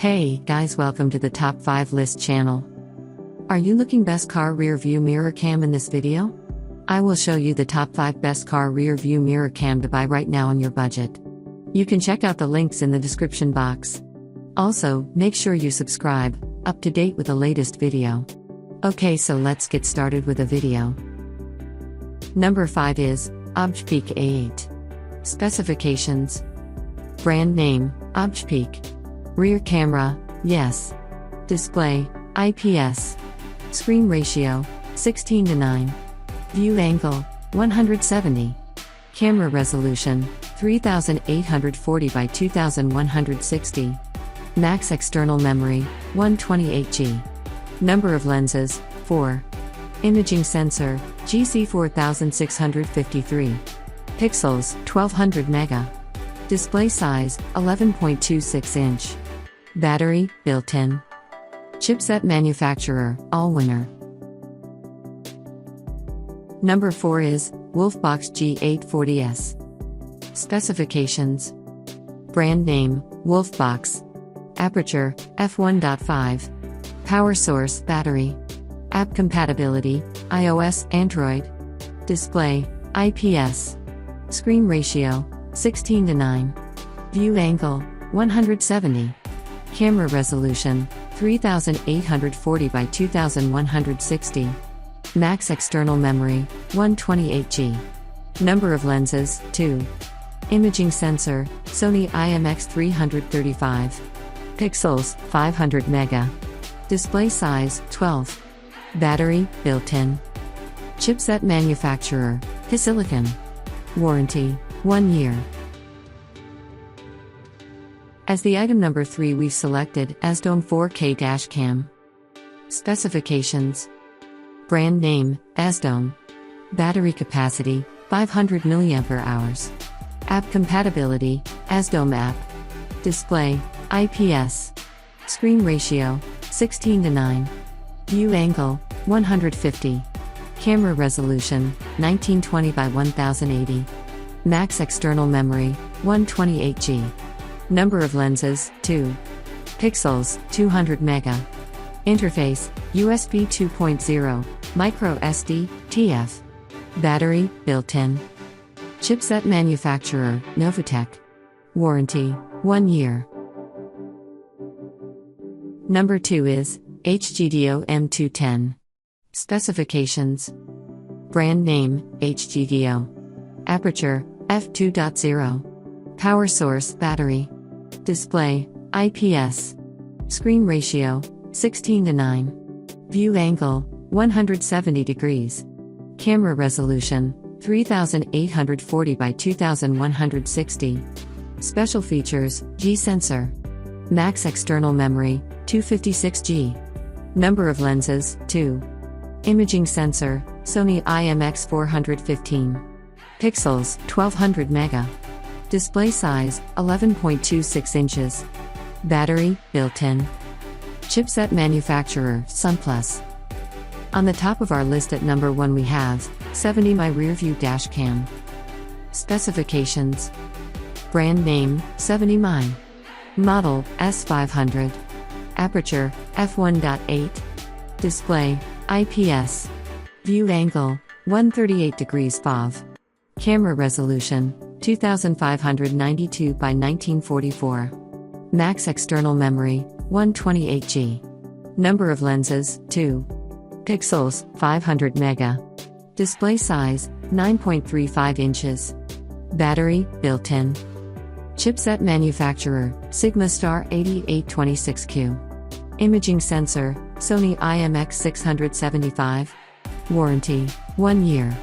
Hey guys, welcome to the Top 5 List channel. Are you looking best car rear view mirror cam in this video? I will show you the top 5 best car rear view mirror cam to buy right now on your budget. You can check out the links in the description box. Also, make sure you subscribe, up to date with the latest video. Okay, so let's get started with the video. Number 5 is ObjPeak A8. Specifications. Brand name, ObjPeak. Rear camera, yes. Display, IPS. Screen ratio, 16:9. View angle, 170. Camera resolution, 3840 by 2160. Max external memory, 128GB. Number of lenses, 4. Imaging sensor, GC4653. Pixels, 1200 mega. Display size, 11.26 inch. Battery, built-in. Chipset manufacturer, Allwinner. Number 4 is Wolfbox G840S. Specifications. Brand name, Wolfbox. Aperture, f1.5. Power source, battery. App compatibility, iOS, Android. Display, IPS. Screen ratio, 16:9. View angle, 170. Camera resolution, 3840 by 2160. Max external memory, 128GB. Number of lenses, 2. Imaging sensor, SONY IMX335. Pixels, 500 mega. Display size, 12. Battery, built-in. Chipset manufacturer, Silicon. Warranty, 1 year. As the item number 3, we've selected ASDOM 4K dash cam. Specifications. Brand name, ASDOM. Battery capacity, 500 mAh. App compatibility, ASDOM app. Display, IPS. Screen ratio, 16:9. View angle, 150. Camera resolution, 1920 by 1080. Max external memory, 128GB. Number of lenses, 2. Pixels, 200 mega. Interface, USB 2.0, micro SD, TF. Battery, built-in. Chipset manufacturer, Novitec. Warranty, 1 year. Number 2 is HGDO M210. Specifications. Brand name, HGDO. Aperture, f2.0. Power source, battery. Display, IPS. Screen ratio, 16:9. View angle, 170 degrees. Camera resolution, 3840 by 2160. Special features, G sensor. Max external memory, 256GB. Number of lenses, 2. Imaging sensor, SONY IMX415. Pixels, 1200 mega. Display size, 11.26 inches. Battery, built-in. Chipset manufacturer, SunPlus. On the top of our list at number 1 we have 70mm Rearview dash cam. Specifications. Brand name, 70mm. Model, S500. Aperture, f1.8. Display, IPS. View angle, 138 degrees FOV. Camera resolution, 2592 by 1944. Max external memory, 128GB. Number of lenses, 2. Pixels, 500 mega. Display size, 9.35 inches. Battery, built-in. Chipset manufacturer, SigmaStar 8826Q. Imaging sensor, SONY IMX675. Warranty, 1 year.